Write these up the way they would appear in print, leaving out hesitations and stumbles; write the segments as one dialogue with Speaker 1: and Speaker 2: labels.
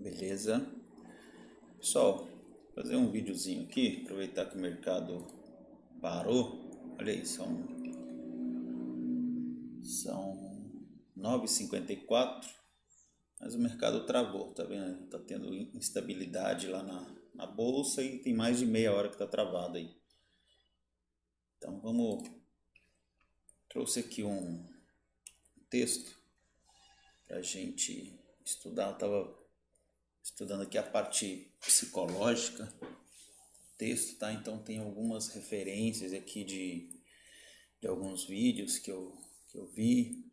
Speaker 1: Beleza? Pessoal, vou fazer um videozinho aqui, aproveitar que o mercado parou. Olha aí, são 9h54, mas o mercado travou, tá vendo? Tá tendo instabilidade lá na bolsa e tem mais de meia hora que tá travado aí. Então trouxe aqui um texto pra gente estudar. Eu tava estudando aqui a parte psicológica texto, tá? Então tem algumas referências aqui de alguns vídeos que eu vi.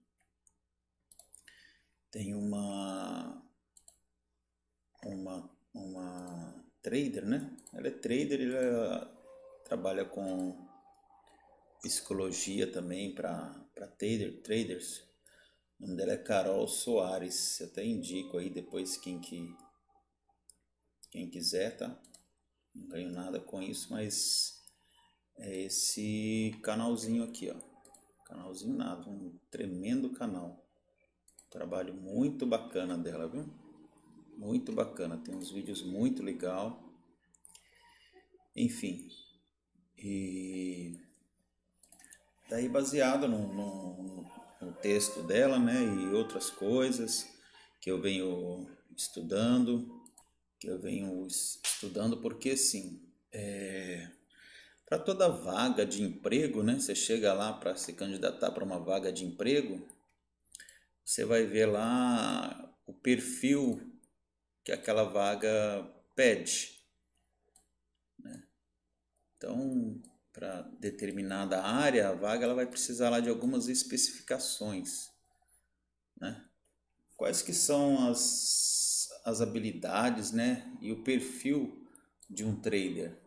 Speaker 1: Tem uma trader, né? Ela é trader, ela trabalha com psicologia também para traders. O nome dela é Carol Soares. Eu até indico aí depois quem quiser, tá? Não ganho nada com isso, mas é esse canalzinho aqui, ó. Canalzinho nada, um tremendo canal. Trabalho muito bacana dela, viu? Muito bacana, tem uns vídeos muito legal. Enfim, e daí baseado no texto dela, né, e outras coisas que eu venho estudando, porque assim, para toda vaga de emprego, né, você chega lá para se candidatar para uma vaga de emprego, você vai ver lá o perfil que aquela vaga pede. Então, para determinada área, a vaga ela vai precisar lá de algumas especificações, né? Quais que são as habilidades, né? E o perfil de um trader?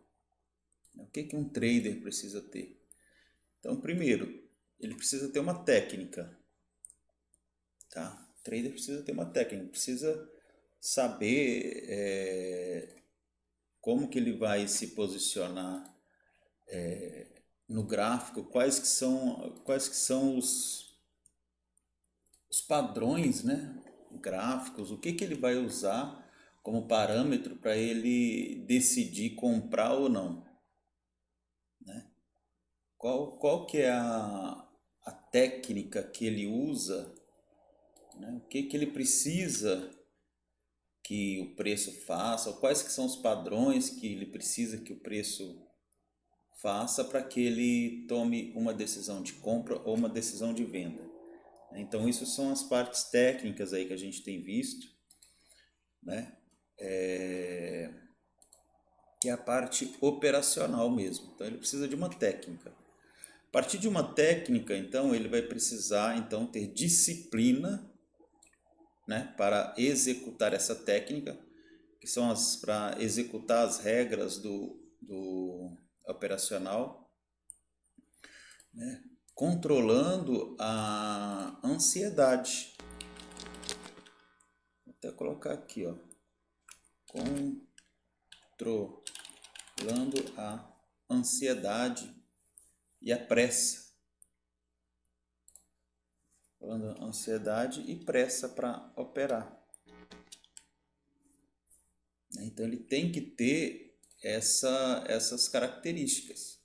Speaker 1: O que que um trader precisa ter? Então, primeiro, ele precisa ter uma técnica, tá? O trader precisa ter uma técnica, precisa saber como que ele vai se posicionar no gráfico, quais que são os padrões, né, gráficos, o que que ele vai usar como parâmetro para ele decidir comprar ou não. Qual que é a técnica que ele usa, né, o que que ele precisa que o preço faça, ou quais que são os padrões que ele precisa que o preço faça para que ele tome uma decisão de compra ou uma decisão de venda. Então, isso são as partes técnicas aí que a gente tem visto, né? Que é a parte operacional mesmo. Então, ele precisa de uma técnica. A partir de uma técnica, então, ele vai precisar então ter disciplina, né, para executar essa técnica, que são para executar as regras do operacional, controlando a ansiedade. Vou até colocar aqui, ó, controlando a ansiedade e a pressa. Falando ansiedade e pressa para operar. Então ele tem que ter essas características,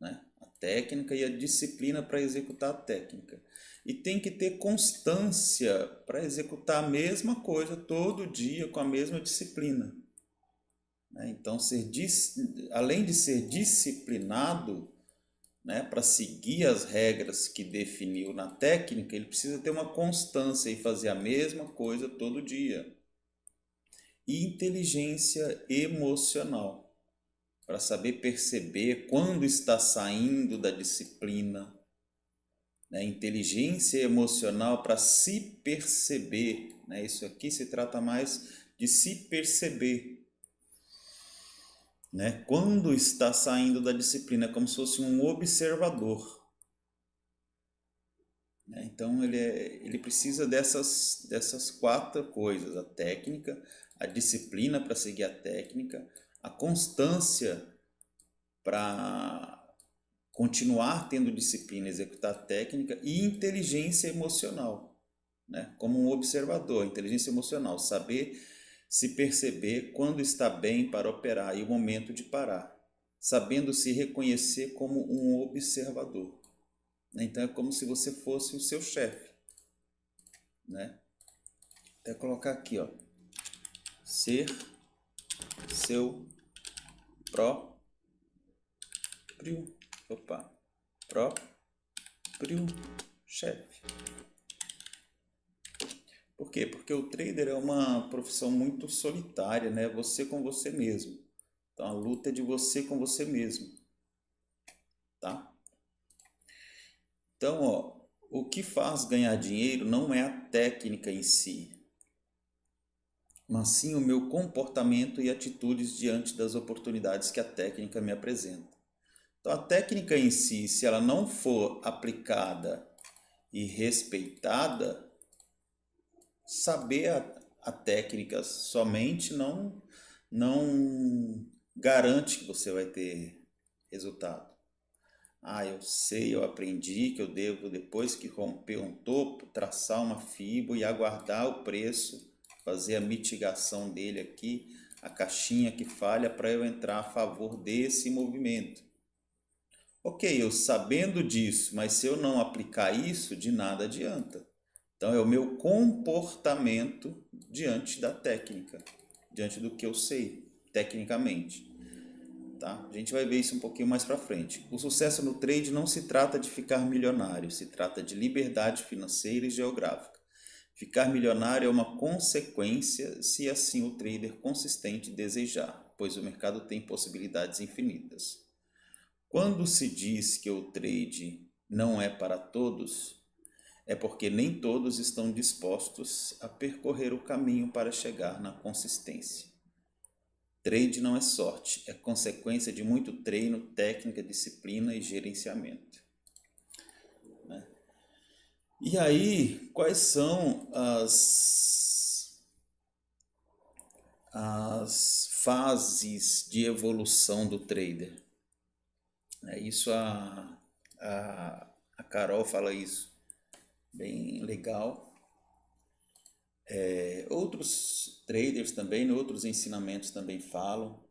Speaker 1: né? A técnica e a disciplina para executar a técnica. E tem que ter constância para executar a mesma coisa todo dia com a mesma disciplina. Então, além de ser disciplinado, né, para seguir as regras que definiu na técnica, ele precisa ter uma constância e fazer a mesma coisa todo dia. E inteligência emocional, para saber perceber quando está saindo da disciplina. Né? Inteligência emocional para se perceber. Né? Isso aqui se trata mais de se perceber. Né? Quando está saindo da disciplina, é como se fosse um observador. Né? Então ele precisa dessas quatro coisas: a técnica, a disciplina para seguir a técnica, a constância para continuar tendo disciplina, executar a técnica, e inteligência emocional, né? Como um observador, inteligência emocional, saber se perceber quando está bem para operar e o momento de parar, sabendo se reconhecer como um observador. Então é como se você fosse o seu chefe, né? Até colocar aqui, ó, ser seu próprio, próprio chefe. Por quê? Porque o trader é uma profissão muito solitária, né? Você com você mesmo. Então a luta é de você com você mesmo, tá? Então, ó, o que faz ganhar dinheiro não é a técnica em si, mas sim o meu comportamento e atitudes diante das oportunidades que a técnica me apresenta. Então, a técnica em si, se ela não for aplicada e respeitada, saber a técnica somente não garante que você vai ter resultado. Ah, eu sei, eu aprendi que eu devo, depois que romper um topo, traçar uma fibra e aguardar o preço, fazer a mitigação dele aqui, a caixinha que falha para eu entrar a favor desse movimento. Ok, eu sabendo disso, mas se eu não aplicar isso, de nada adianta. Então é o meu comportamento diante da técnica, diante do que eu sei tecnicamente. Tá? A gente vai ver isso um pouquinho mais para frente. O sucesso no trade não se trata de ficar milionário, se trata de liberdade financeira e geográfica. Ficar milionário é uma consequência se assim o trader consistente desejar, pois o mercado tem possibilidades infinitas. Quando se diz que o trade não é para todos, é porque nem todos estão dispostos a percorrer o caminho para chegar na consistência. Trade não é sorte, é consequência de muito treino, técnica, disciplina e gerenciamento. Né? E aí, quais são as fases de evolução do trader? Isso a Carol fala isso bem legal. Outros traders também, outros ensinamentos também falam,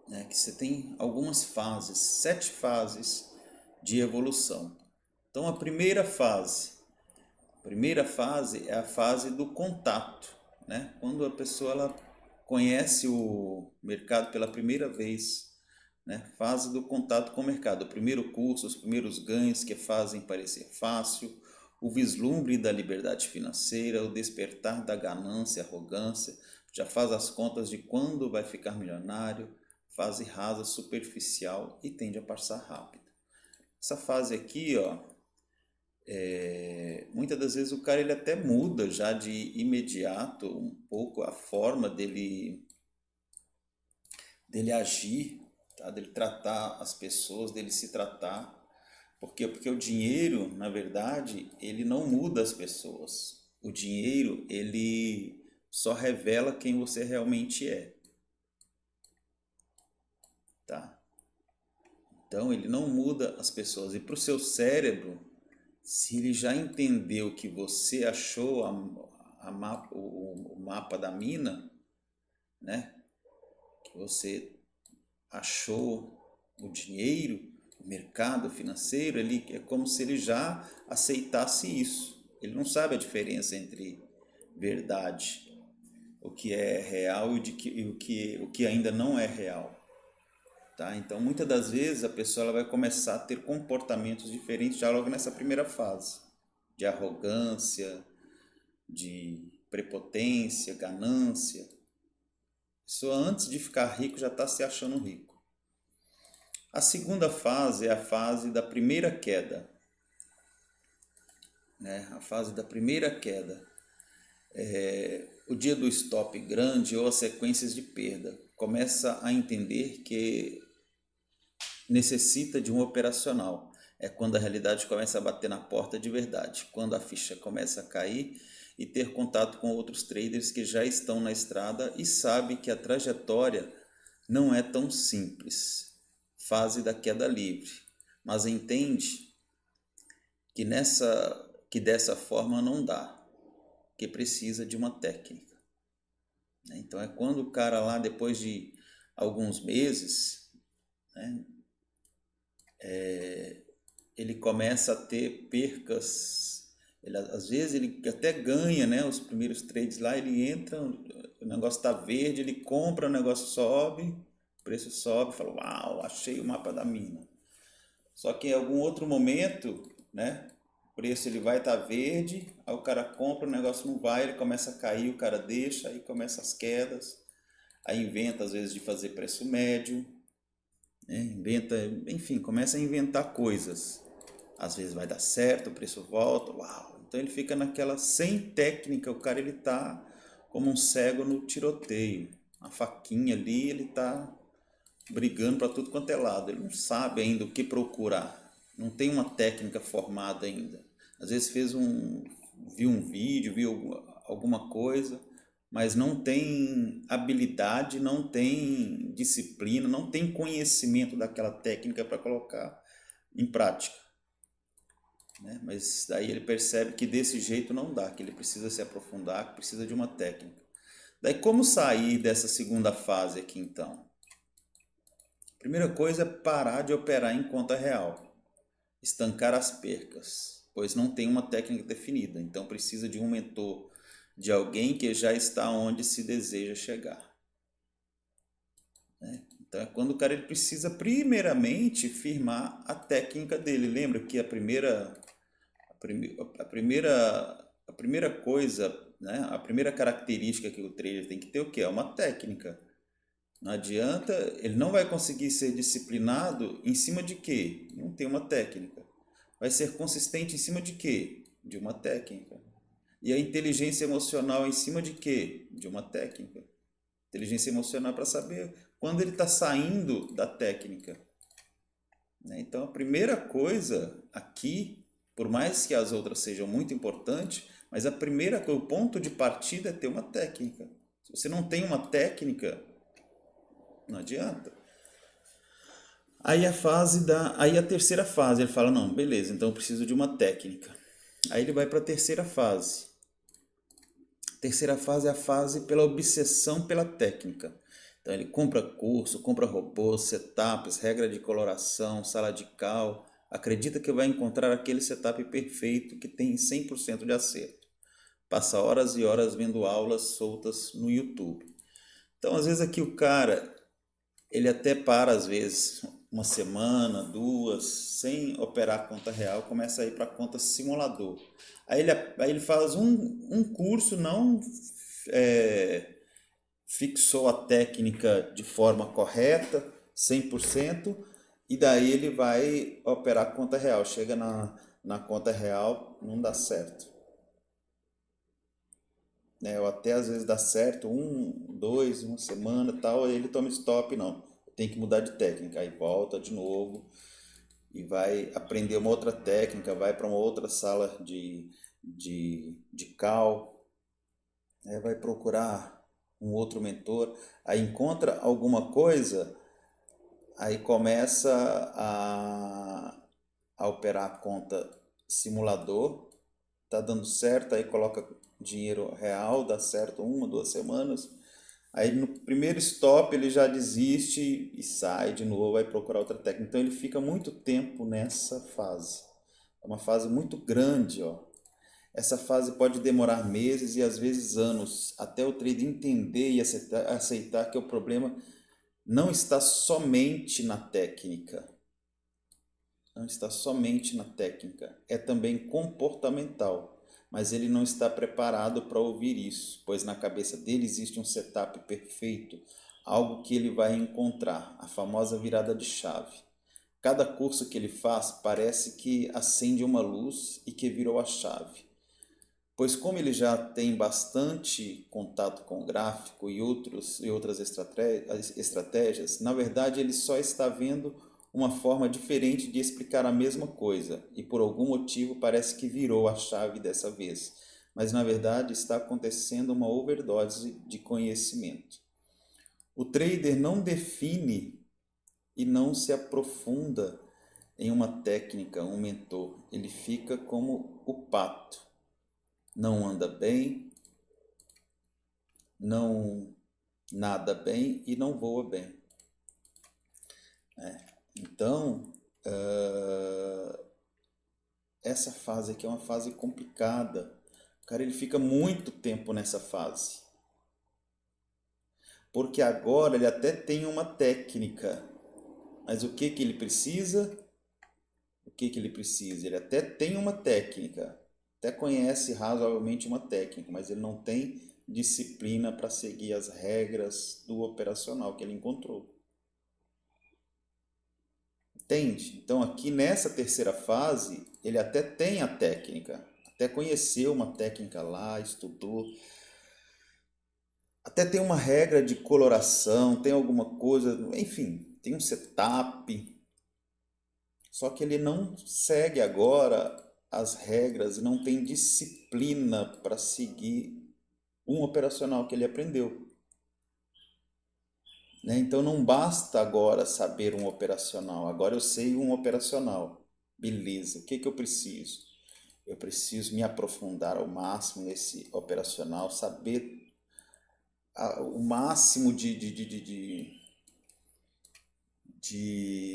Speaker 1: né, que você tem algumas fases, 7 fases de evolução. Então primeira fase é a fase do contato, né? Quando a pessoa ela conhece o mercado pela primeira vez, né? Fase do contato com o mercado, o primeiro curso, os primeiros ganhos que fazem parecer fácil, o vislumbre da liberdade financeira, o despertar da ganância, arrogância, já faz as contas de quando vai ficar milionário, fase rasa, superficial e tende a passar rápido. Essa fase aqui, ó, muitas das vezes o cara ele até muda já de imediato um pouco a forma dele agir, tá? Dele tratar as pessoas, dele se tratar. Por quê? Porque o dinheiro, na verdade, ele não muda as pessoas. O dinheiro, ele só revela quem você realmente é, tá? Então, ele não muda as pessoas. E para o seu cérebro, se ele já entendeu que você achou o mapa da mina, né? Que você achou o dinheiro, o mercado financeiro, ele é como se ele já aceitasse isso. Ele não sabe a diferença entre verdade, o que é real e o que ainda não é real. Tá? Então, muitas das vezes a pessoa ela vai começar a ter comportamentos diferentes já logo nessa primeira fase, de arrogância, de prepotência, ganância. A pessoa antes de ficar rico já está se achando rico. A segunda fase é a fase da primeira queda, né? A fase da primeira queda. O dia do stop grande ou as sequências de perda. Começa a entender que necessita de um operacional. É quando a realidade começa a bater na porta de verdade, quando a ficha começa a cair e ter contato com outros traders que já estão na estrada e sabe que a trajetória não é tão simples. Fase da queda livre, mas entende que dessa forma não dá, que precisa de uma técnica. né? Então é quando o cara lá, depois de alguns meses, né, ele começa a ter percas. Ele, às vezes ele até ganha, né? Os primeiros trades lá, ele entra, o negócio está verde, ele compra, o negócio sobe, o preço sobe, fala, uau, achei o mapa da mina. Só que em algum outro momento, né? O preço ele vai estar verde, aí o cara compra, o negócio não vai, ele começa a cair, o cara deixa, aí começa as quedas, aí inventa às vezes de fazer preço médio, né? Inventa, enfim, começa a inventar coisas. Às vezes vai dar certo, o preço volta, uau. Então ele fica naquela sem técnica, o cara ele tá como um cego no tiroteio. A faquinha ali, ele tá brigando para tudo quanto é lado. Ele não sabe ainda o que procurar. Não tem uma técnica formada ainda. Às vezes viu um vídeo, viu alguma coisa, mas não tem habilidade, não tem disciplina, não tem conhecimento daquela técnica para colocar em prática, né? Mas daí ele percebe que desse jeito não dá, que ele precisa se aprofundar, que precisa de uma técnica. Daí como sair dessa segunda fase aqui então? Primeira coisa é parar de operar em conta real, estancar as percas, pois não tem uma técnica definida, então precisa de um mentor, de alguém que já está onde se deseja chegar, né? Então é quando o cara ele precisa primeiramente firmar a técnica dele. Lembra que a primeira, a primeira coisa, né, a primeira característica que o trader tem que ter o que? É uma técnica. Não adianta, ele não vai conseguir ser disciplinado em cima de quê? Não tem uma técnica. Vai ser consistente em cima de quê? De uma técnica. E a inteligência emocional em cima de quê? De uma técnica. Inteligência emocional para saber quando ele está saindo da técnica, né? Então, a primeira coisa aqui, por mais que as outras sejam muito importantes, mas a primeira, o ponto de partida é ter uma técnica. Se você não tem uma técnica, não adianta. Aí a terceira fase, ele fala, não, beleza, então eu preciso de uma técnica. Aí ele vai para a terceira fase. A terceira fase é a fase pela obsessão pela técnica. Então ele compra curso, compra robôs, setups, regra de coloração, sala de cal, acredita que vai encontrar aquele setup perfeito que tem 100% de acerto. Passa horas e horas vendo aulas soltas no YouTube. Então, às vezes aqui o cara, ele até para, às vezes, uma semana, duas, sem operar a conta real, começa a ir para a conta simulador. Aí ele faz um curso, não é, fixou a técnica de forma correta, 100%, e daí ele vai operar a conta real. Chega na conta real, não dá certo, né? Ou até às vezes dá certo, dois, uma semana, tal, aí ele toma stop, não. Tem que mudar de técnica, aí volta de novo e vai aprender uma outra técnica, vai para uma outra sala de cal, né? Vai procurar um outro mentor, aí encontra alguma coisa, aí começa a operar a conta simulador, tá dando certo, aí coloca dinheiro real, dá certo uma, 2 semanas. Aí no primeiro stop ele já desiste e sai de novo, vai procurar outra técnica. Então ele fica muito tempo nessa fase. É uma fase muito grande, ó. Essa fase pode demorar meses e às vezes anos, até o trader entender e aceitar que o problema não está somente na técnica. Não está somente na técnica, é também comportamental. Mas ele não está preparado para ouvir isso, pois na cabeça dele existe um setup perfeito, algo que ele vai encontrar, a famosa virada de chave. Cada curso que ele faz parece que acende uma luz e que virou a chave. Pois como ele já tem bastante contato com o gráfico e outras estratégias, na verdade ele só está vendo uma forma diferente de explicar a mesma coisa e por algum motivo parece que virou a chave dessa vez. Mas na verdade está acontecendo uma overdose de conhecimento. O trader não define e não se aprofunda em uma técnica, um mentor. Ele fica como o pato, não anda bem, não nada bem e não voa bem. Então, essa fase aqui é uma fase complicada. O cara ele fica muito tempo nessa fase. Porque agora ele até tem uma técnica, mas o que que ele precisa? O que que ele precisa? Ele até tem uma técnica, até conhece razoavelmente uma técnica, mas ele não tem disciplina para seguir as regras do operacional que ele encontrou. Entende? Então, aqui nessa terceira fase, ele até tem a técnica, até conheceu uma técnica lá, estudou, até tem uma regra de coloração, tem alguma coisa, enfim, tem um setup. Só que ele não segue agora as regras e não tem disciplina para seguir um operacional que ele aprendeu, né? Então não basta agora saber um operacional. Agora eu sei um operacional. Beleza, o que que eu preciso? Eu preciso me aprofundar ao máximo nesse operacional, saber o máximo de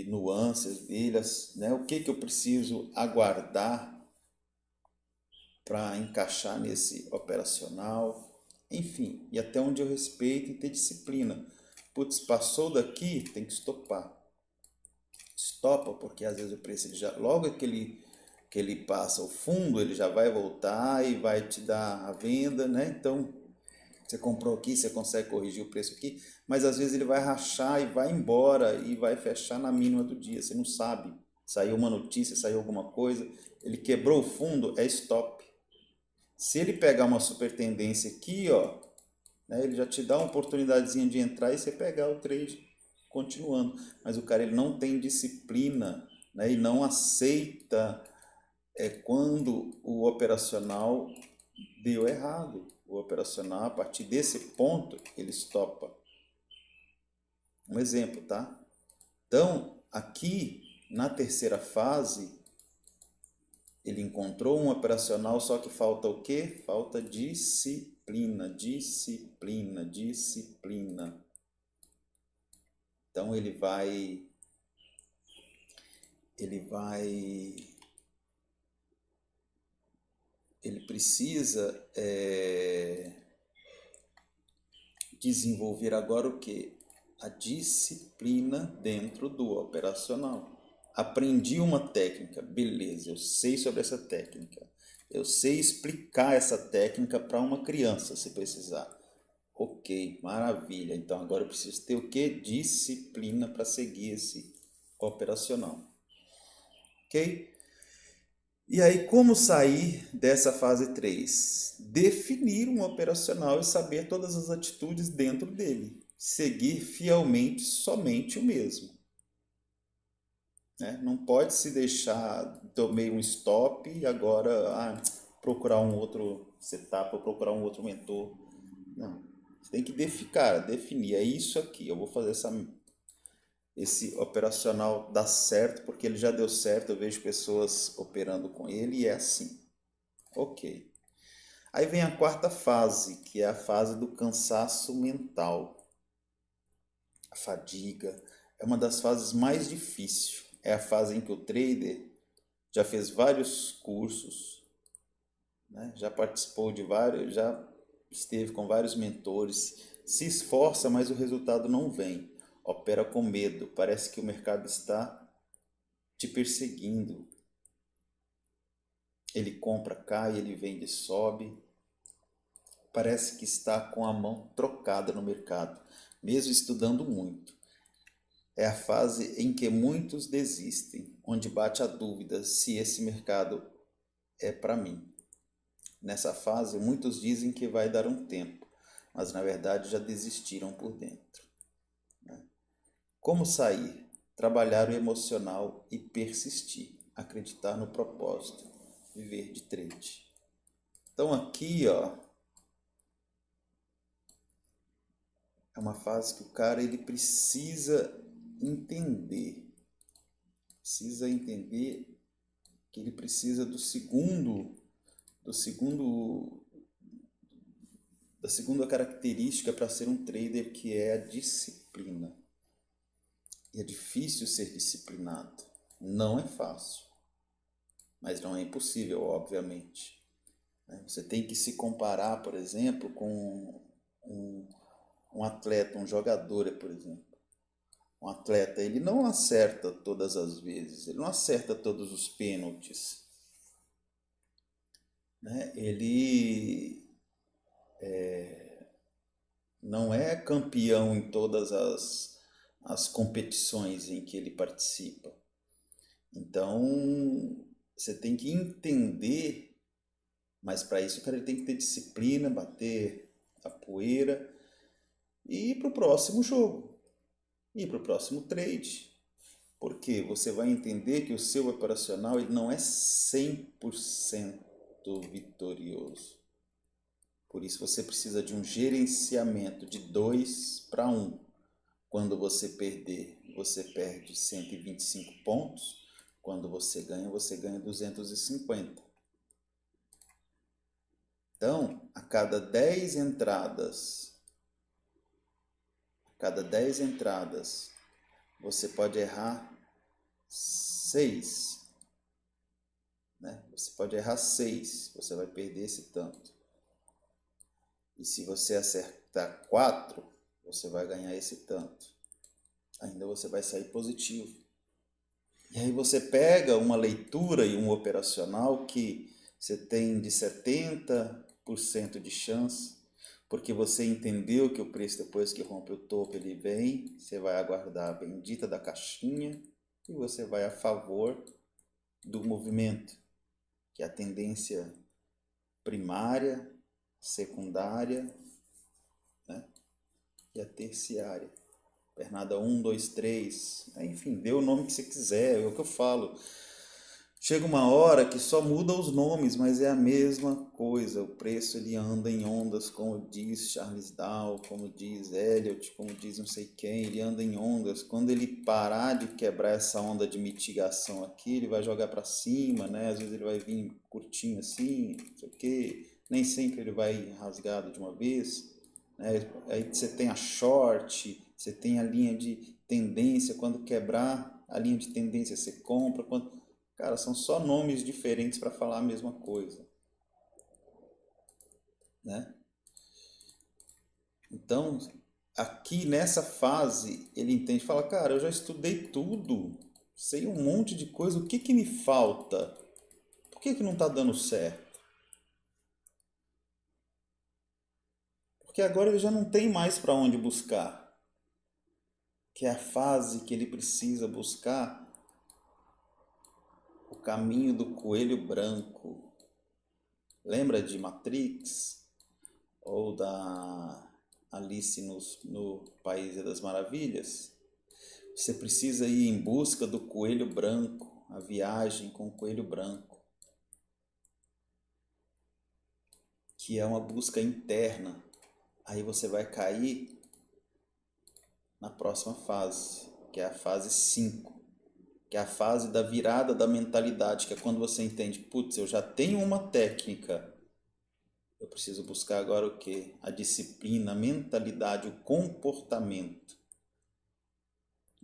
Speaker 1: nuances deles, né? O que que eu preciso aguardar para encaixar nesse operacional, enfim, e até onde eu respeito e ter disciplina. Putz, passou daqui, tem que estopar. Estopa, porque às vezes o preço ele já, logo que ele passa o fundo, ele já vai voltar e vai te dar a venda, né? Então, você comprou aqui, você consegue corrigir o preço aqui, mas às vezes ele vai rachar e vai embora e vai fechar na mínima do dia, você não sabe. Saiu uma notícia, saiu alguma coisa, ele quebrou o fundo, é stop. Se ele pegar uma super tendência aqui, ó, né, ele já te dá uma oportunidadezinha de entrar e você pegar o trade continuando. Mas o cara ele não tem disciplina, né, e não aceita quando o operacional deu errado. O operacional, a partir desse ponto, ele estopa. Um exemplo, tá? Então, aqui na terceira fase, ele encontrou um operacional, só que falta o quê? Falta disciplina, disciplina, disciplina. Então ele vai, ele precisa desenvolver agora o quê? A disciplina dentro do operacional. Aprendi uma técnica, beleza, eu sei sobre essa técnica. Eu sei explicar essa técnica para uma criança, se precisar. Ok, maravilha. Então agora eu preciso ter o que? Disciplina para seguir esse operacional. Ok? E aí, como sair dessa fase 3? Definir um operacional e saber todas as atitudes dentro dele. Seguir fielmente somente o mesmo, né? Não pode se deixar, tomei um stop e agora procurar um outro setup ou procurar um outro mentor. Não. Você tem que definir, é isso aqui, eu vou fazer esse operacional dar certo, porque ele já deu certo, eu vejo pessoas operando com ele e é assim. Ok. Aí vem a quarta fase, que é a fase do cansaço mental. A fadiga é uma das fases mais difíceis. É a fase em que o trader já fez vários cursos, né? Já participou de vários, já esteve com vários mentores, se esforça, mas o resultado não vem. Opera com medo, parece que o mercado está te perseguindo. Ele compra, cai, ele vende, sobe. Parece que está com a mão trocada no mercado, mesmo estudando muito. É a fase em que muitos desistem, onde bate a dúvida se esse mercado é para mim. Nessa fase, muitos dizem que vai dar um tempo, mas na verdade já desistiram por dentro. Como sair? Trabalhar o emocional e persistir, acreditar no propósito, viver de trade. Então aqui, ó, é uma fase que o cara ele entender, precisa entender que ele precisa do segundo da segunda característica para ser um trader, que é a disciplina. E é difícil ser disciplinado. Não é fácil, mas não é impossível, obviamente. Você tem que se comparar, por exemplo, com um atleta, um jogador, por exemplo. Um atleta, ele não acerta todas as vezes, ele não acerta todos os pênaltis, né? Ele não é campeão em todas as competições em que ele participa. Então, você tem que entender, mas para isso, cara, ele tem que ter disciplina, bater a poeira e ir para o próximo jogo, ir para o próximo trade. Porque você vai entender que o seu operacional ele não é 100% vitorioso. Por isso você precisa de um gerenciamento de 2-1. Quando você perde 125 pontos. Quando você ganha 250. Então, a cada 10 entradas, você pode errar 6, né? Você pode errar 6, você vai perder esse tanto. E se você acertar 4, você vai ganhar esse tanto. Ainda você vai sair positivo. E aí você pega uma leitura e um operacional que você tem de 70% de chance, porque você entendeu que o preço depois que rompe o topo ele vem, você vai aguardar a bendita da caixinha e você vai a favor do movimento, que é a tendência primária, secundária, né? E a terciária. Pernada 1, 2, 3, enfim, dê o nome que você quiser, é o que eu falo. Chega uma hora que só muda os nomes, mas é a mesma coisa. O preço ele anda em ondas, como diz Charles Dow, como diz Elliott, como diz não sei quem, ele anda em ondas. Quando ele parar de quebrar essa onda de mitigação aqui, ele vai jogar para cima, né? Às vezes ele vai vir curtinho assim, não sei o quê. Nem sempre ele vai rasgado de uma vez, né? Aí você tem a short, você tem a linha de tendência, quando quebrar a linha de tendência você compra, quando... Cara, são só nomes diferentes para falar a mesma coisa, né? Então, aqui nessa fase, ele entende, fala, cara, eu já estudei tudo, sei um monte de coisa, o que que me falta? Por que que não está dando certo? Porque agora ele já não tem mais para onde buscar, que é a fase que ele precisa buscar o caminho do coelho branco. Lembra de Matrix? Ou da Alice no País das Maravilhas? Você precisa ir em busca do coelho branco, a viagem com o coelho branco, que é uma busca interna. Aí você vai cair na próxima fase, que é a fase 5, que é a fase da virada da mentalidade, que é quando você entende, putz, eu já tenho uma técnica, eu preciso buscar agora o quê? A disciplina, a mentalidade, o comportamento,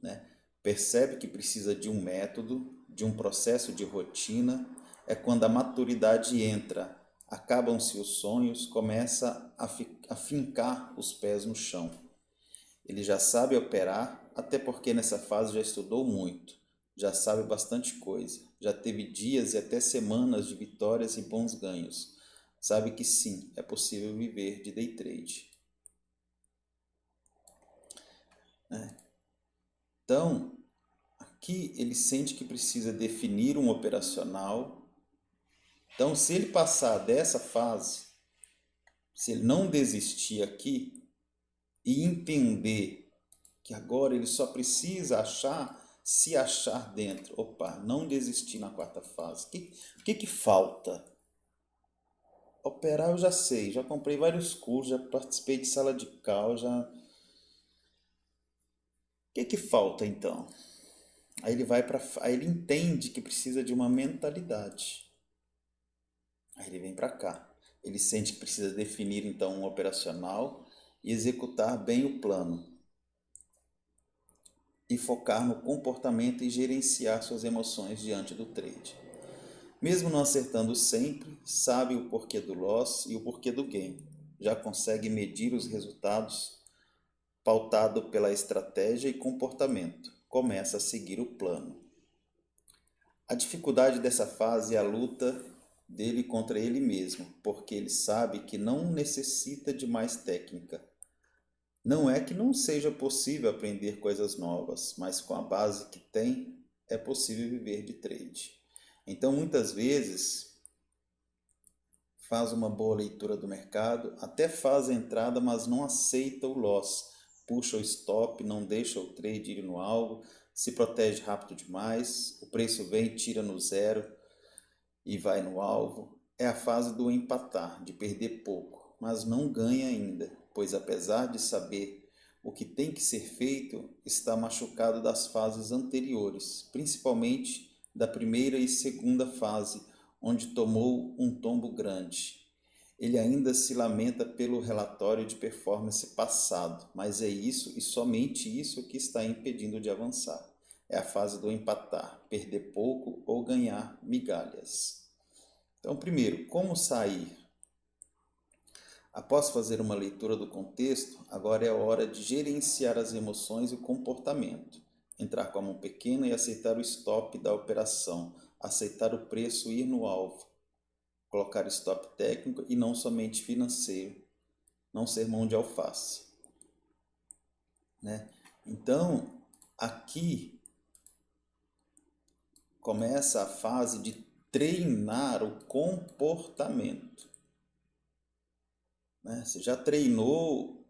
Speaker 1: né? Percebe que precisa de um método, de um processo de rotina, é quando a maturidade entra, acabam-se os sonhos, começa a fincar os pés no chão. Ele já sabe operar, até porque nessa fase já estudou muito, já sabe bastante coisa, já teve dias e até semanas de vitórias e bons ganhos. Sabe que sim, é possível viver de day trade. Então, aqui ele sente que precisa definir um operacional. Então, se ele passar dessa fase, se ele não desistir aqui e entender que agora ele só precisa se achar dentro. Opa, não desistir na quarta fase. O que falta? Operar eu já sei, já comprei vários cursos, já participei de sala de cal, já... O que falta então? Aí ele entende que precisa de uma mentalidade. Aí ele vem para cá. Ele sente que precisa definir então um operacional e executar bem o plano, e focar no comportamento e gerenciar suas emoções diante do trade. Mesmo não acertando sempre, sabe o porquê do loss e o porquê do gain. Já consegue medir os resultados pautado pela estratégia e comportamento. Começa a seguir o plano. A dificuldade dessa fase é a luta dele contra ele mesmo, porque ele sabe que não necessita de mais técnica. Não é que não seja possível aprender coisas novas, mas com a base que tem, é possível viver de trade. Então, muitas vezes, faz uma boa leitura do mercado, até faz a entrada, mas não aceita o loss. Puxa o stop, não deixa o trade ir no alvo, se protege rápido demais, o preço vem, tira no zero e vai no alvo. É a fase do empatar, de perder pouco, mas não ganha ainda, pois apesar de saber o que tem que ser feito, está machucado das fases anteriores, principalmente da primeira e segunda fase, onde tomou um tombo grande. Ele ainda se lamenta pelo relatório de performance passado, mas é isso e somente isso que está impedindo de avançar. É a fase do empatar, perder pouco ou ganhar migalhas. Então, primeiro, como sair? Após fazer uma leitura do contexto, agora é a hora de gerenciar as emoções e o comportamento. Entrar com a mão pequena e aceitar o stop da operação, aceitar o preço e ir no alvo, colocar stop técnico e não somente financeiro, não ser mão de alface, né? Então, aqui começa a fase de treinar o comportamento, né? Você já treinou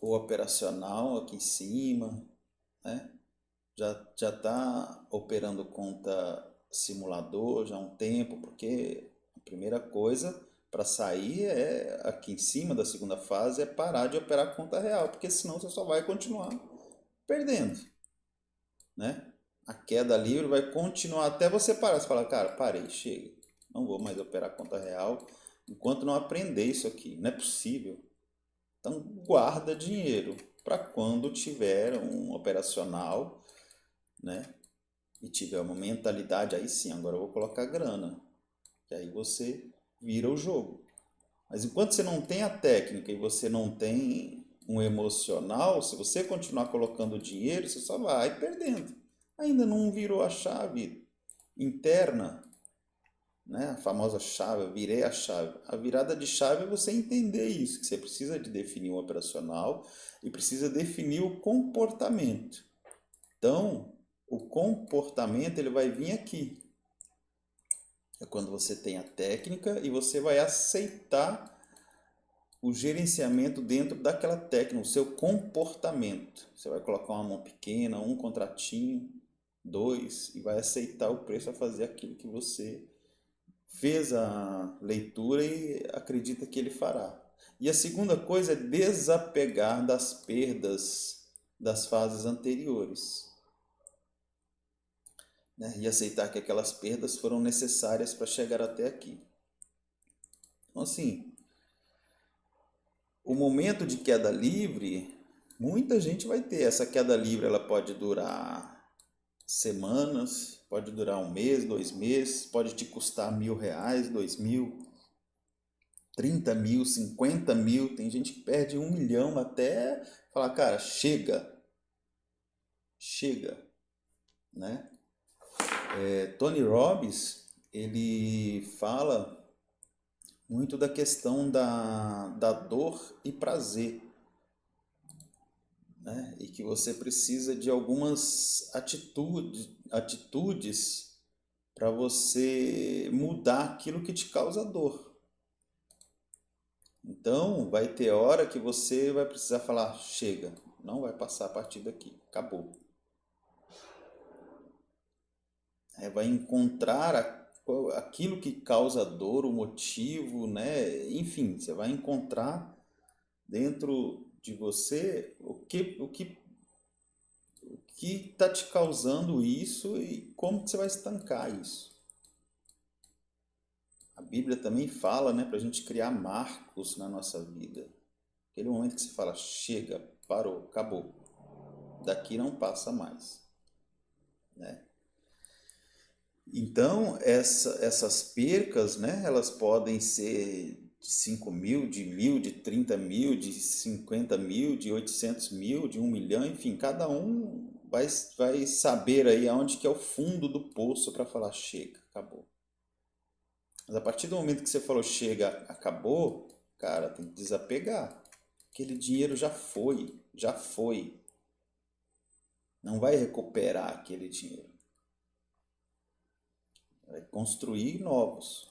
Speaker 1: o operacional aqui em cima, né? Já está operando conta simulador já há um tempo, porque a primeira coisa para sair é aqui em cima da segunda fase é parar de operar conta real, porque senão você só vai continuar perdendo, né? A queda livre vai continuar até você parar. Você fala, cara, parei, chega, não vou mais operar conta real enquanto não aprender isso aqui, não é possível. Então guarda dinheiro para quando tiver um operacional, né? E tiver uma mentalidade, aí sim, agora eu vou colocar grana. Que aí você vira o jogo. Mas enquanto você não tem a técnica e você não tem um emocional, se você continuar colocando dinheiro, você só vai perdendo. Ainda não virou a chave interna, né? A famosa chave, eu virei a chave. A virada de chave é você entender isso, que você precisa de definir um operacional e precisa definir o comportamento. Então, o comportamento ele vai vir aqui. É quando você tem a técnica e você vai aceitar o gerenciamento dentro daquela técnica, o seu comportamento. Você vai colocar uma mão pequena, um contratinho, dois, e vai aceitar o preço a fazer aquilo que você fez a leitura e acredita que ele fará. E a segunda coisa é desapegar das perdas das fases anteriores, né? E aceitar que aquelas perdas foram necessárias para chegar até aqui. Então, assim, o momento de queda livre, muita gente vai ter. Essa queda livre ela pode durar semanas, pode durar um mês, 2 meses, pode te custar R$ 1.000, 2.000, 30.000, 50.000. Tem gente que perde 1 milhão até falar, cara, chega, chega, né? Tony Robbins, ele fala muito da questão da dor e prazer, né? E que você precisa de algumas atitudes para você mudar aquilo que te causa dor. Então, vai ter hora que você vai precisar falar, chega, não vai passar a partir daqui, acabou. Vai encontrar aquilo que causa dor, o motivo, né? Enfim, você vai encontrar dentro de você o que está te causando isso e como que você vai estancar isso. Bíblia também fala, né, para a gente criar marcos na nossa vida. Aquele momento que você fala, chega, parou, acabou. Daqui não passa mais, né? Então, essas percas, né, elas podem ser de 5 mil, de 1.000, de 30 mil, de 50 mil, de 800 mil, de 1 milhão, enfim, cada um vai saber aí aonde que é o fundo do poço para falar chega, acabou. Mas a partir do momento que você falou chega, acabou, cara, tem que desapegar. Aquele dinheiro já foi, já foi. Não vai recuperar aquele dinheiro. Vai construir novos.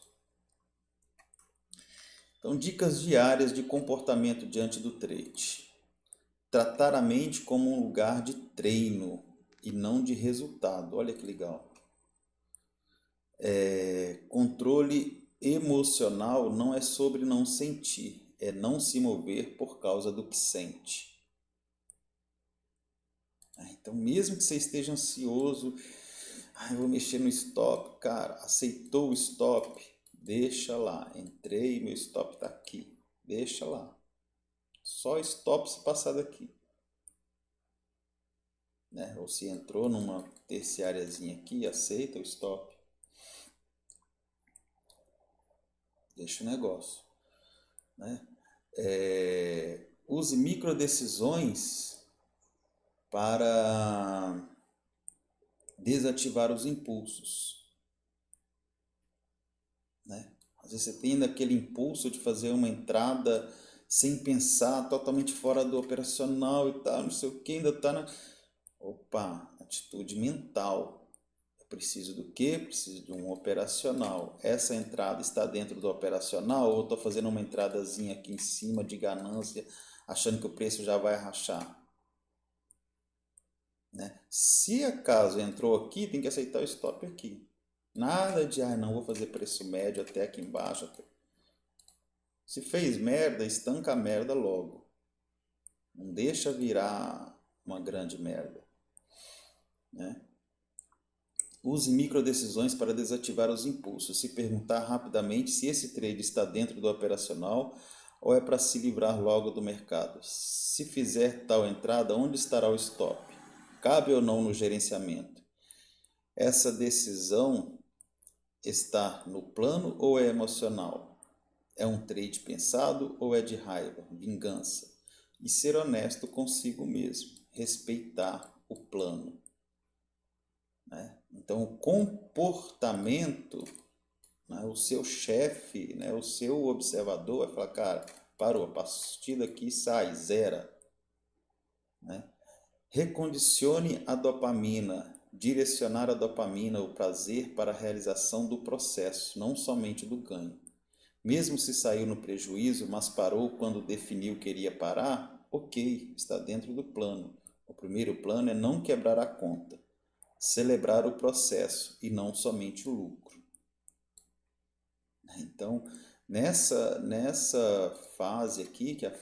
Speaker 1: Então, dicas diárias de comportamento diante do trade. Tratar a mente como um lugar de treino e não de resultado. Olha que legal. Controle emocional não é sobre não sentir, é não se mover por causa do que sente. Então, mesmo que você esteja ansioso, eu vou mexer no stop, cara, aceitou o stop, deixa lá. Entrei, meu stop está aqui, deixa lá. Só stop se passar daqui. Né? Ou se entrou numa terciáriazinha aqui, aceita o stop. Deixa o negócio. Né? Use microdecisões para desativar os impulsos. Né? Às vezes você tem aquele impulso de fazer uma entrada sem pensar, totalmente fora do operacional e tal, não sei o que, ainda está na... Opa, atitude mental. Eu preciso do quê? Preciso de um operacional. Essa entrada está dentro do operacional ou estou fazendo uma entradazinha aqui em cima de ganância, achando que o preço já vai rachar? Né? Se acaso entrou aqui, tem que aceitar o stop aqui. Nada de, não vou fazer preço médio até aqui embaixo. Se fez merda, estanca a merda logo. Não deixa virar uma grande merda. Né? Use microdecisões para desativar os impulsos. Se perguntar rapidamente se esse trade está dentro do operacional ou é para se livrar logo do mercado. Se fizer tal entrada, onde estará o stop? Cabe ou não no gerenciamento? Essa decisão está no plano ou é emocional? É um trade pensado ou é de raiva, vingança? E ser honesto consigo mesmo, respeitar o plano. Né? Então, o comportamento, né, o seu chefe, né, o seu observador vai falar, cara, parou, a partir daqui sai, zera. Né? Recondicione a dopamina, direcionar a dopamina, o prazer para a realização do processo, não somente do ganho. Mesmo se saiu no prejuízo, mas parou quando definiu que iria parar, ok, está dentro do plano. O primeiro plano é não quebrar a conta, celebrar o processo e não somente o lucro. Então, nessa fase aqui, que é a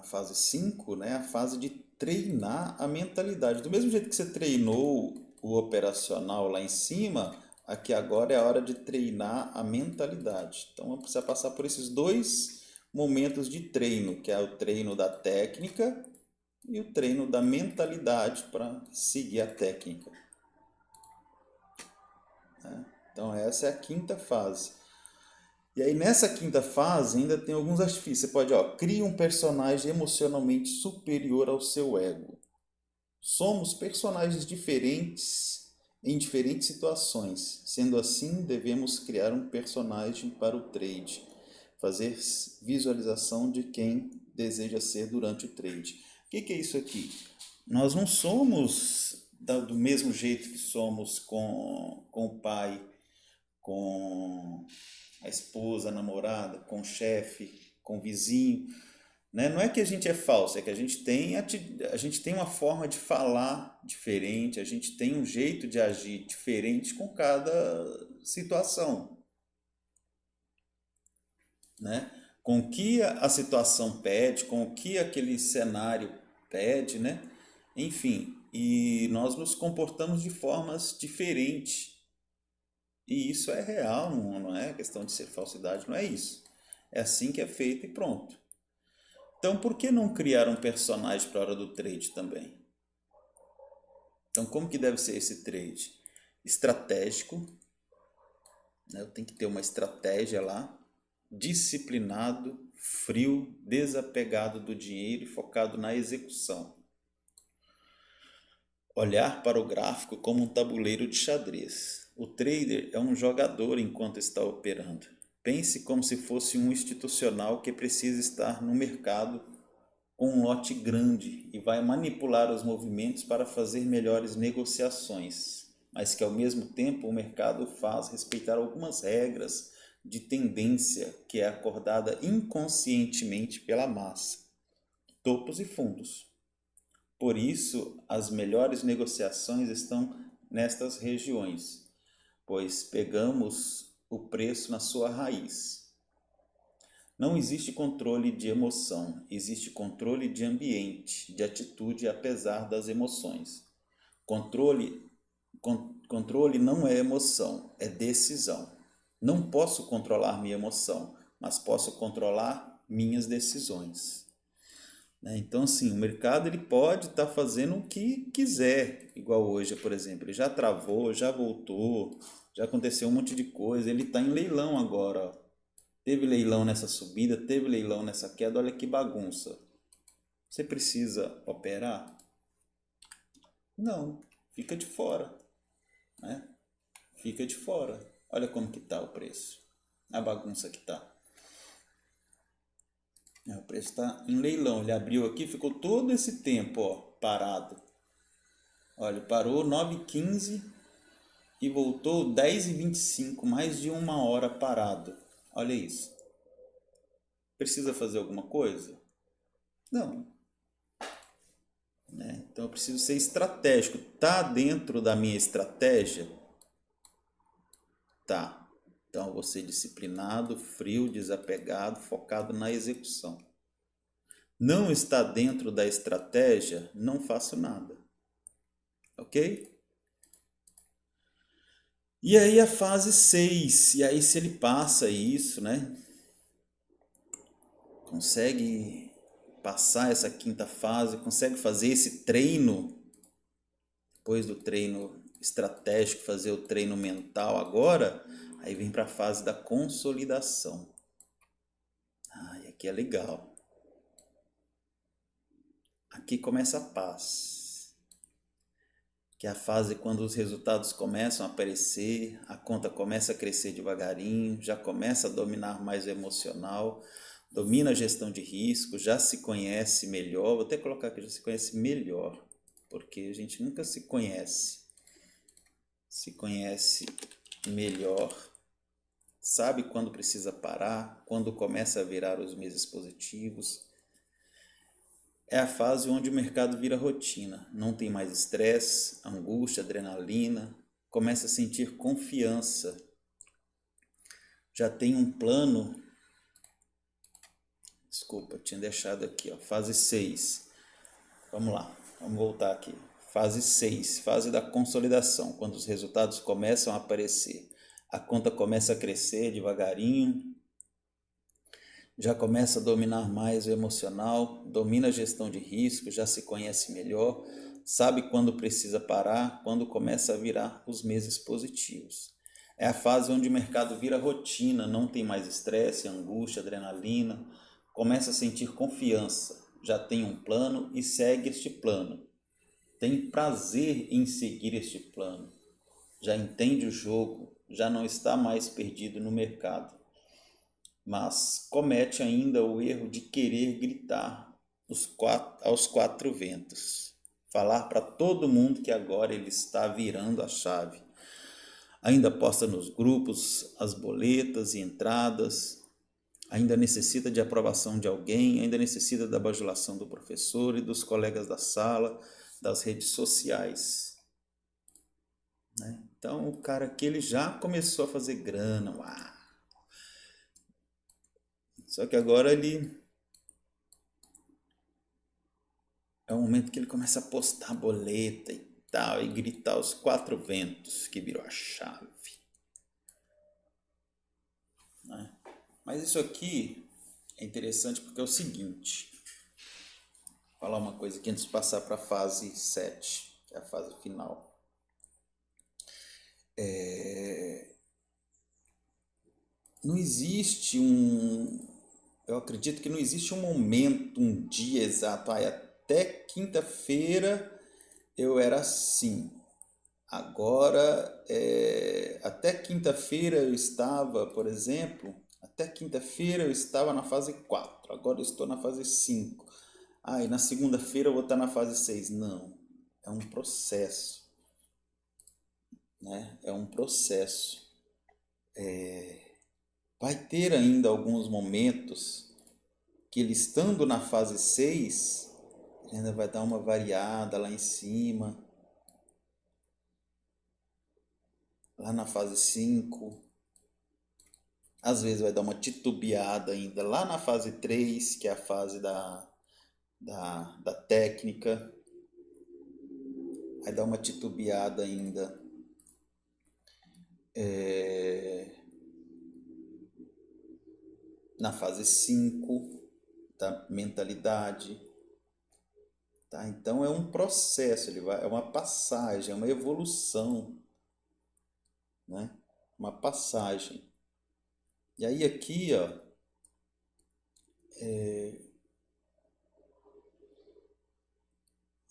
Speaker 1: fase 5, né, a fase de treinar a mentalidade. Do mesmo jeito que você treinou o operacional lá em cima, aqui agora é a hora de treinar a mentalidade. Então, você precisa passar por esses dois momentos de treino, que é o treino da técnica e o treino da mentalidade para seguir a técnica. Né? Então, essa é a quinta fase. E aí nessa quinta fase ainda tem alguns artifícios. Você pode, cria um personagem emocionalmente superior ao seu ego. Somos personagens diferentes em diferentes situações. Sendo assim, devemos criar um personagem para o trade. Fazer visualização de quem deseja ser durante o trade. O que é isso aqui? Nós não somos do mesmo jeito que somos com o pai, com a esposa, a namorada, com o chefe, com o vizinho. Né? Não é que a gente é falso, é que a gente tem uma forma de falar diferente, a gente tem um jeito de agir diferente com cada situação. Né? Com o que a situação pede, com o que aquele cenário pede, né? Enfim, e nós nos comportamos de formas diferentes. E isso é real, não é questão de ser falsidade, não é isso. É assim que é feito e pronto. Então, por que não criar um personagem para a hora do trade também? Então, como que deve ser esse trade? Estratégico, né? Eu tenho que ter uma estratégia lá, disciplinado, frio, desapegado do dinheiro e focado na execução. Olhar para o gráfico como um tabuleiro de xadrez. O trader é um jogador enquanto está operando. Pense como se fosse um institucional que precisa estar no mercado com um lote grande e vai manipular os movimentos para fazer melhores negociações, mas que ao mesmo tempo o mercado faz respeitar algumas regras de tendência que é acordada inconscientemente pela massa, topos e fundos. Por isso, as melhores negociações estão nestas regiões, pois pegamos o preço na sua raiz. Não existe controle de emoção, existe controle de ambiente, de atitude apesar das emoções. Controle, controle não é emoção, é decisão. Não posso controlar minha emoção, mas posso controlar minhas decisões. Né? Então, assim, o mercado ele pode estar fazendo o que quiser, igual hoje, por exemplo. Ele já travou, já voltou, já aconteceu um monte de coisa. Ele está em leilão agora. Ó. Teve leilão nessa subida, teve leilão nessa queda. Olha que bagunça. Você precisa operar? Não, fica de fora, né? Fica de fora. Olha como que tá o preço. A bagunça que tá. O preço está em leilão. Ele abriu aqui, ficou todo esse tempo, ó, parado. Olha, parou 9h15 e voltou 10h25, mais de uma hora parado. Olha isso. Precisa fazer alguma coisa? Não. Né? Então eu preciso ser estratégico. Tá dentro da minha estratégia? Tá. Então eu vou ser disciplinado, frio, desapegado, focado na execução. Não está dentro da estratégia? Não faço nada. Ok? E aí a fase 6, e aí se ele passa isso, né? Consegue passar essa quinta fase, consegue fazer esse treino, depois do treino estratégico, fazer o treino mental agora, aí vem para a fase da consolidação. Ah, e aqui é legal. Aqui começa a paz, que é a fase quando os resultados começam a aparecer, a conta começa a crescer devagarinho, já começa a dominar mais o emocional, domina a gestão de risco, já se conhece melhor. Vou até colocar aqui, já se conhece melhor, porque a gente nunca se conhece. Se conhece melhor, sabe quando precisa parar, quando começa a virar os meses positivos. É a fase onde o mercado vira rotina, não tem mais estresse, angústia, adrenalina, começa a sentir confiança, já tem um plano. Desculpa, tinha deixado aqui, ó, fase 6. Vamos lá, vamos voltar aqui. Fase 6, fase da consolidação, quando os resultados começam a aparecer. A conta começa a crescer devagarinho, já começa a dominar mais o emocional, domina a gestão de risco, já se conhece melhor, sabe quando precisa parar, quando começa a virar os meses positivos. É a fase onde o mercado vira rotina, não tem mais estresse, angústia, adrenalina, começa a sentir confiança, já tem um plano e segue este plano. Tem prazer em seguir este plano, já entende o jogo, já não está mais perdido no mercado, mas comete ainda o erro de querer gritar aos quatro ventos, falar para todo mundo que agora ele está virando a chave. Ainda posta nos grupos as boletas e entradas, ainda necessita de aprovação de alguém, ainda necessita da bajulação do professor e dos colegas da sala, das redes sociais. Né? Então o cara que ele já começou a fazer grana, uau. Só que agora ele é o momento que ele começa a postar boleta e tal, e gritar aos quatro ventos que virou a chave. Mas isso aqui é interessante porque é o seguinte, vou falar uma coisa aqui antes de passar para a fase 7, que é a fase final. Não existe eu acredito que não existe um momento, um dia exato. Até quinta-feira eu era assim. Agora, até quinta-feira eu estava, por exemplo, até quinta-feira eu estava na fase 4. Agora eu estou na fase 5. E na segunda-feira eu vou estar na fase 6. Não, é um processo, né? É um processo. Vai ter ainda alguns momentos que ele estando na fase 6 ele ainda vai dar uma variada lá em cima, lá na fase 5. Às vezes vai dar uma titubeada ainda lá na fase 3 que é a fase da técnica. Vai dar uma titubeada ainda na fase 5 da mentalidade. Tá? Então é um processo, é uma passagem, é uma evolução, né? Uma passagem. E aí aqui, ó,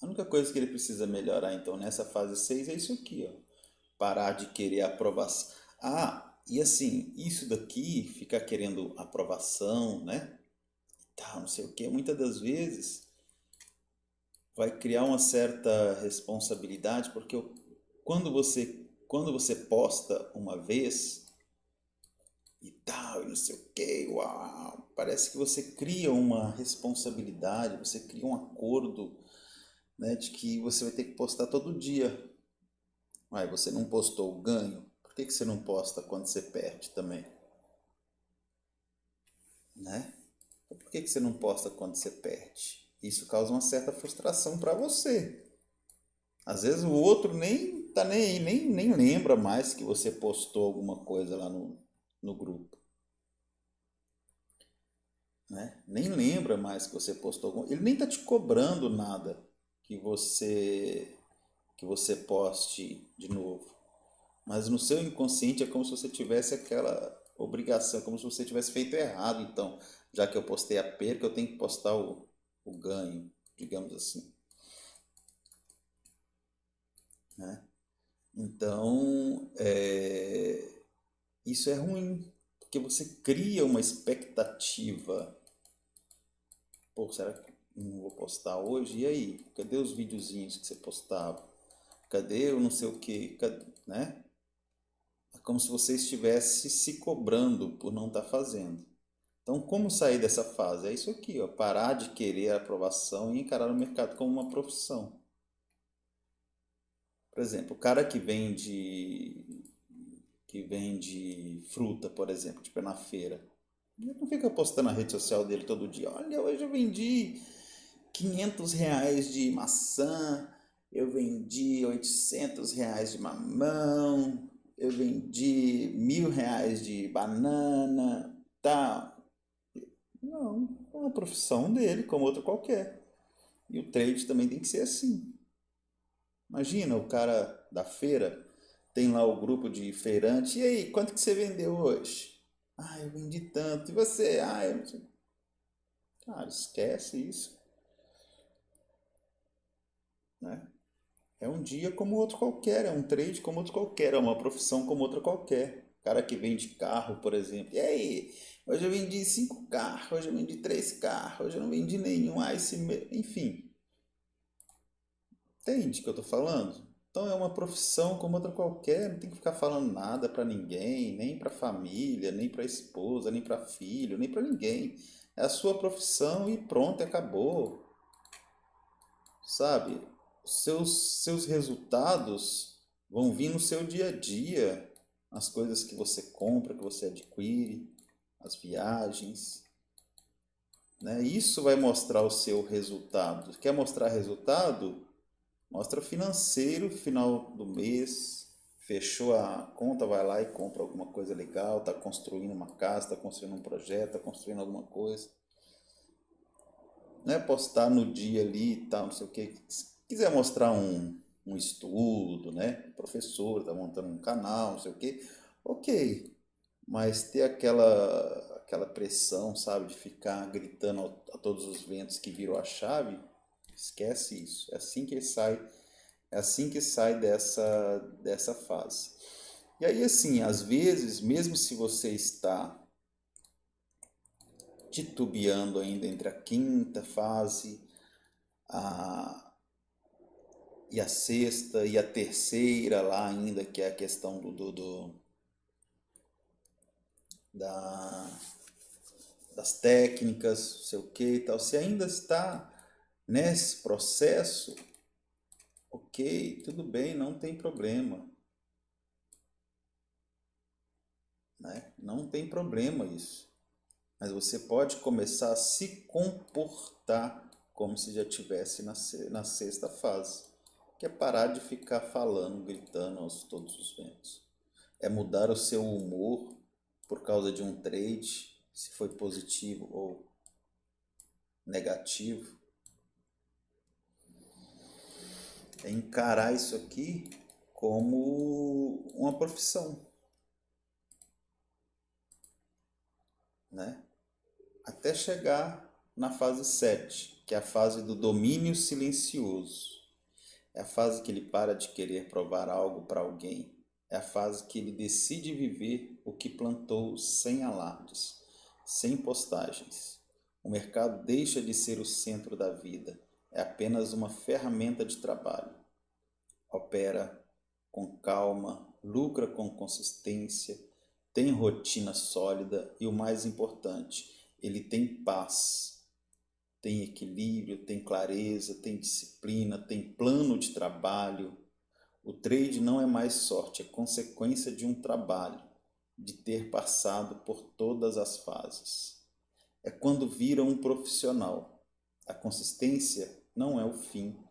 Speaker 1: a única coisa que ele precisa melhorar então nessa fase 6 é isso aqui, ó. Parar de querer aprovação. E assim, isso daqui, ficar querendo aprovação, né? Tal, não sei o que, muitas das vezes vai criar uma certa responsabilidade, porque quando você posta uma vez e tal, e não sei o que, uau, parece que você cria uma responsabilidade, você cria um acordo, né, de que você vai ter que postar todo dia. Você não postou o ganho, por que você não posta quando você perde também, né? Por que você não posta quando você perde? Isso causa uma certa frustração para você. Às vezes o outro nem tá nem aí, nem lembra mais que você postou alguma coisa lá no grupo, né? Nem lembra mais que você postou alguma... Ele nem tá te cobrando nada que você poste de novo. Mas no seu inconsciente é como se você tivesse aquela obrigação, como se você tivesse feito errado. Então, já que eu postei a perca, eu tenho que postar o ganho, digamos assim, né? Então, isso é ruim, porque você cria uma expectativa. Pô, será que não vou postar hoje? E aí? Cadê os videozinhos que você postava? Cadê o não sei o quê? Né? É como se você estivesse se cobrando por não estar fazendo. Então, como sair dessa fase? É isso aqui, ó, parar de querer a aprovação e encarar o mercado como uma profissão. Por exemplo, o cara que vende fruta, por exemplo, tipo é na feira. Ele não fica postando na rede social dele todo dia. Olha, hoje eu vendi R$ 500 de maçã, eu vendi R$ 800 de mamão, eu vendi R$ 1.000 de banana, tal. Não, é uma profissão dele, como outra qualquer. E o trade também tem que ser assim. Imagina o cara da feira, tem lá o grupo de feirante. E aí, quanto que você vendeu hoje? Eu vendi tanto. E você? Eu não sei. Cara, esquece isso, né? É um dia como outro qualquer, é um trade como outro qualquer, é uma profissão como outra qualquer. Cara que vende carro, por exemplo. E aí, hoje eu vendi 5 carros, hoje eu vendi 3 carros, hoje eu não vendi nenhum. Enfim, entende o que eu tô falando? Então é uma profissão como outra qualquer, não tem que ficar falando nada pra ninguém, nem pra família, nem pra esposa, nem pra filho, nem pra ninguém. É a sua profissão e pronto, acabou, sabe? Os seus resultados vão vir no seu dia a dia, as coisas que você compra, que você adquire, as viagens, né? Isso vai mostrar o seu resultado. Quer mostrar resultado? Mostra financeiro, final do mês, fechou a conta, vai lá e compra alguma coisa legal, está construindo uma casa, está construindo um projeto, está construindo alguma coisa. Não é postar no dia ali e tal, não sei o que. Se quiser mostrar um estudo, né? O professor está montando um canal, não sei o que. Ok, mas ter aquela pressão, sabe, de ficar gritando a todos os ventos que virou a chave, esquece isso. É assim que sai dessa fase. E aí, assim, às vezes, mesmo se você está titubeando ainda entre a quinta fase a, e a sexta e a terceira lá ainda, que é a questão da, das técnicas, sei o que e tal, se ainda está nesse processo, ok, tudo bem, não tem problema, né? Não tem problema isso. Mas você pode começar a se comportar como se já estivesse na sexta fase, que é parar de ficar falando, gritando aos todos os ventos. É mudar o seu humor por causa de um trade, se foi positivo ou negativo. É encarar isso aqui como uma profissão, né? Até chegar na fase 7, que é a fase do domínio silencioso. É a fase que ele para de querer provar algo para alguém. É a fase que ele decide viver o que plantou sem alardes, sem postagens. O mercado deixa de ser o centro da vida. É apenas uma ferramenta de trabalho. Opera com calma, lucra com consistência, tem rotina sólida e o mais importante, ele tem paz, tem equilíbrio, tem clareza, tem disciplina, tem plano de trabalho. O trade não é mais sorte, é consequência de um trabalho, de ter passado por todas as fases. É quando vira um profissional. A consistência não é o fim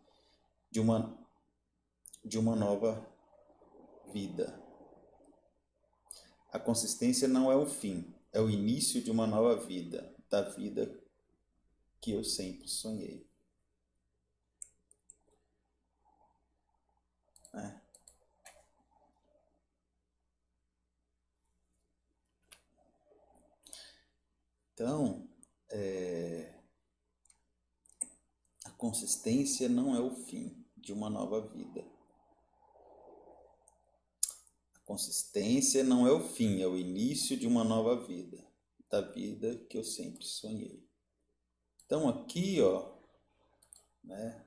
Speaker 1: de uma nova vida. A consistência não é o fim, é o início de uma nova vida, da vida que eu sempre sonhei. Né? Então, a consistência não é o fim de uma nova vida. A consistência não é o fim, é o início de uma nova vida, da vida que eu sempre sonhei. Então aqui, ó, né,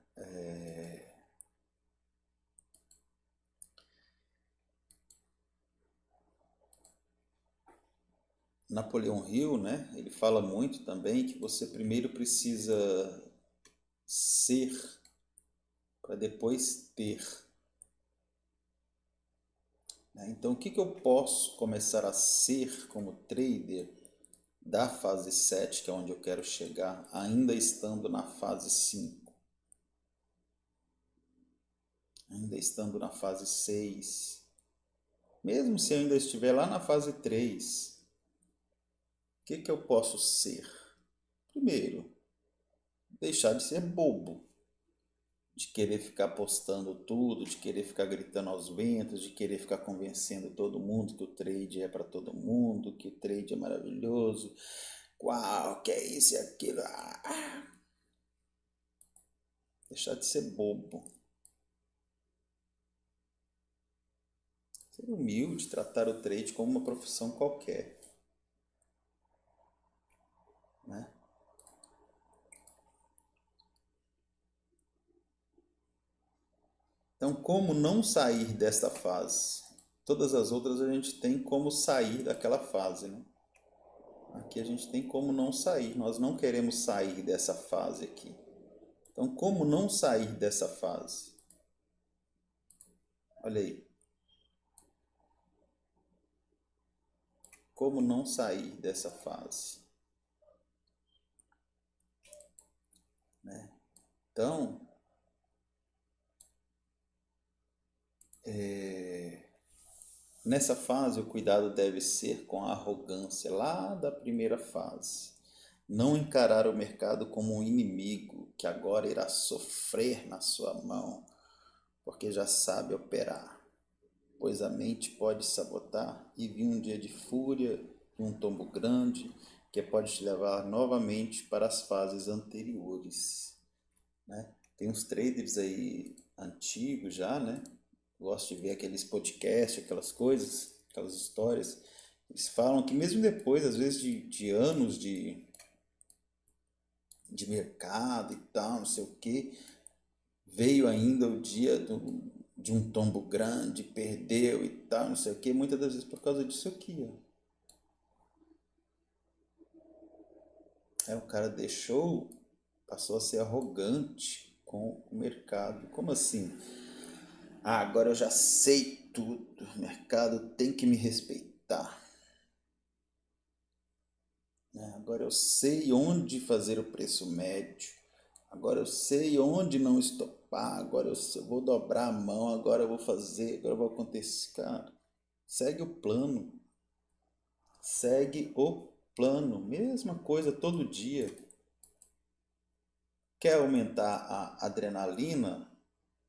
Speaker 1: Napoleão Hill, né, ele fala muito também que você primeiro precisa ser para depois ter. Né? Então, o que que eu posso começar a ser como trader da fase 7, que é onde eu quero chegar, ainda estando na fase 5, ainda estando na fase 6, mesmo se eu ainda estiver lá na fase 3, o que que eu posso ser? Primeiro, deixar de ser bobo, de querer ficar postando tudo, de querer ficar gritando aos ventos, de querer ficar convencendo todo mundo que o trade é para todo mundo, que o trade é maravilhoso, uau, que é isso e aquilo. Deixar de ser bobo. Ser humilde, tratar o trade como uma profissão qualquer. Né? Então, como não sair desta fase? Todas as outras a gente tem como sair daquela fase. Né? Aqui a gente tem como não sair. Nós não queremos sair dessa fase aqui. Então, como não sair dessa fase? Olha aí. Como não sair dessa fase? Né? Então, nessa fase, o cuidado deve ser com a arrogância lá da primeira fase. Não encarar o mercado como um inimigo que agora irá sofrer na sua mão, porque já sabe operar. Pois a mente pode sabotar e vir um dia de fúria e um tombo grande que pode te levar novamente para as fases anteriores, né? Tem uns traders aí antigos já, né? Gosto de ver aqueles podcasts, aquelas coisas, aquelas histórias. Eles falam que mesmo depois, às vezes, de anos de mercado e tal, não sei o que, veio ainda o dia de um tombo grande, perdeu e tal, não sei o que, muitas das vezes por causa disso aqui, ó. O cara deixou, passou a ser arrogante com o mercado. Como assim? Ah, agora eu já sei tudo, o mercado tem que me respeitar, né? Agora eu sei onde fazer o preço médio, agora eu sei onde não estopar, agora eu vou dobrar a mão, agora eu vou fazer, agora vai acontecer. Cara, segue o plano, segue o plano, mesma coisa todo dia. Quer aumentar a adrenalina?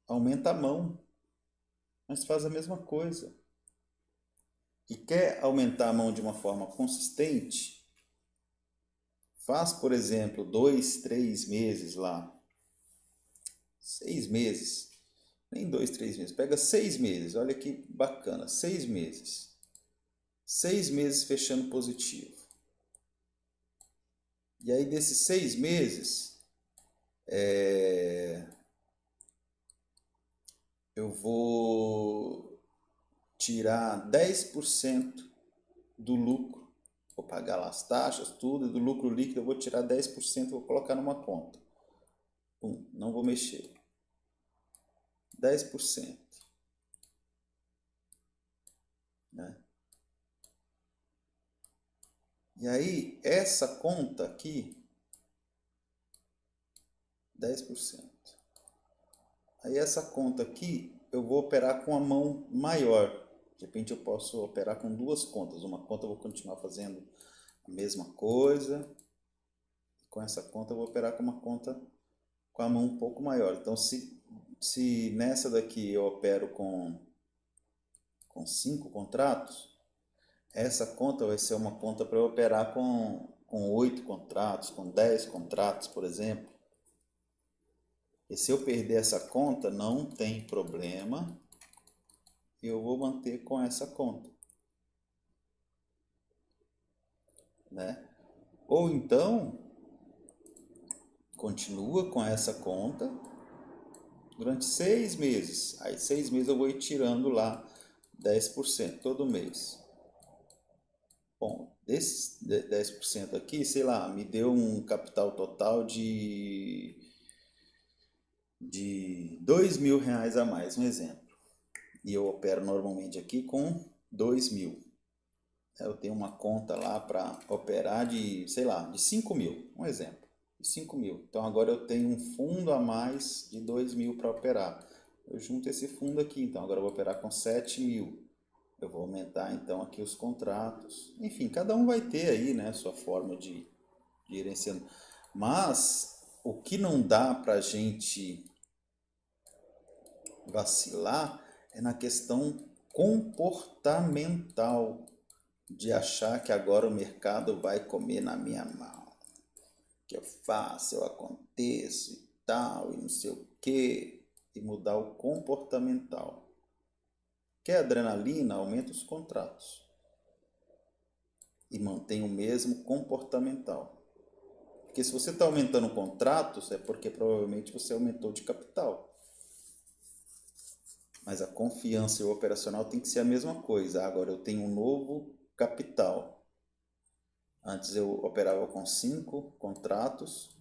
Speaker 1: Aumenta a mão, mas faz a mesma coisa. E quer aumentar a mão de uma forma consistente? Faz, por exemplo, 2, 3 meses lá, 6 meses, nem 2, 3 meses, pega 6 meses, olha que bacana, 6 meses, 6 meses fechando positivo. E aí desses 6 meses, eu vou tirar 10% do lucro, vou pagar lá as taxas, tudo, e do lucro líquido eu vou tirar 10%, vou colocar numa conta. Pum, não vou mexer. 10%, né? E aí, essa conta aqui, 10%. Aí essa conta aqui, eu vou operar com a mão maior. De repente eu posso operar com duas contas. Uma conta eu vou continuar fazendo a mesma coisa. Com essa conta eu vou operar com uma conta com a mão um pouco maior. Então se nessa daqui eu opero com 5 contratos, essa conta vai ser uma conta para eu operar com 8 contratos, com 10 contratos, por exemplo. E se eu perder essa conta, não tem problema, eu vou manter com essa conta, né? Ou então, continua com essa conta durante 6 meses. Aí 6 meses eu vou ir tirando lá 10% todo mês. Bom, desses 10% aqui, sei lá, me deu um capital total de R$ 2.000 a mais, um exemplo. E eu opero normalmente aqui com 2.000. Eu tenho uma conta lá para operar de, sei lá, de 5.000, um exemplo, de 5.000. Então agora eu tenho um fundo a mais de 2.000 para operar. Eu junto esse fundo aqui, então agora eu vou operar com 7.000. Eu vou aumentar então aqui os contratos. Enfim, cada um vai ter aí, né, sua forma de gerenciando. Mas o que não dá para a gente vacilar é na questão comportamental, de achar que agora o mercado vai comer na minha mão, que eu faço, eu aconteço e tal, e não sei o que, e mudar o comportamental. Quer adrenalina? Aumenta os contratos e mantém o mesmo comportamental. Porque se você está aumentando contratos, é porque provavelmente você aumentou de capital. Mas a confiança e o operacional tem que ser a mesma coisa. Agora eu tenho um novo capital. Antes eu operava com 5 contratos,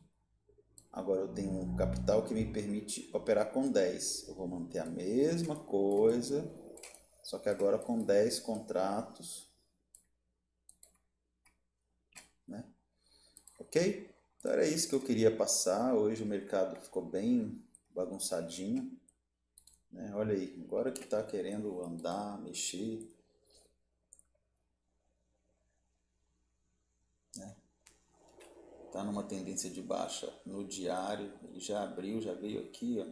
Speaker 1: agora eu tenho um capital que me permite operar com 10. Eu vou manter a mesma coisa, só que agora com 10 contratos, né? Ok? Então era isso que eu queria passar. Hoje o mercado ficou bem bagunçadinho, né? Olha aí, agora que está querendo andar, mexer. Está numa tendência de baixa no diário, ele já abriu, já veio aqui, ó.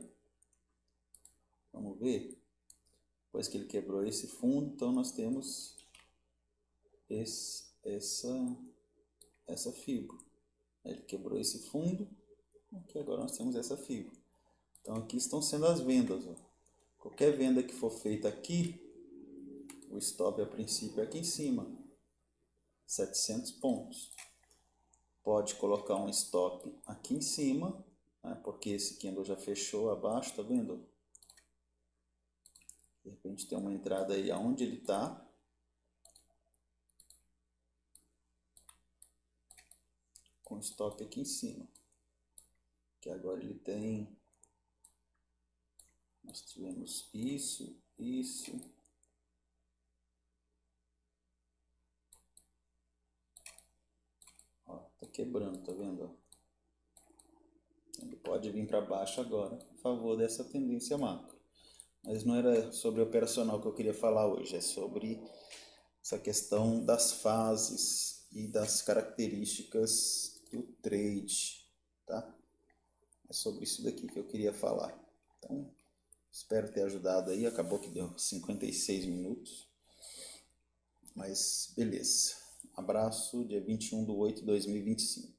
Speaker 1: Vamos ver? Depois que ele quebrou esse fundo, então nós temos essa fibra. Ele quebrou esse fundo, aqui agora nós temos essa fibra. Então aqui estão sendo as vendas, ó. Qualquer venda que for feita aqui, o stop a princípio é aqui em cima, 700 pontos. Pode colocar um stop aqui em cima, né, porque esse candle já fechou abaixo, tá vendo? De repente tem uma entrada aí aonde ele está. Com stop aqui em cima. Que agora ele tem... Nós tivemos isso. Ó, tá quebrando, tá vendo? Ele pode vir para baixo agora, a favor dessa tendência macro. Mas não era sobre operacional que eu queria falar hoje, é sobre essa questão das fases e das características do trade, tá? É sobre isso daqui que eu queria falar. Então, espero ter ajudado aí. Acabou que deu 56 minutos. Mas beleza. Abraço, dia 21/8/2025.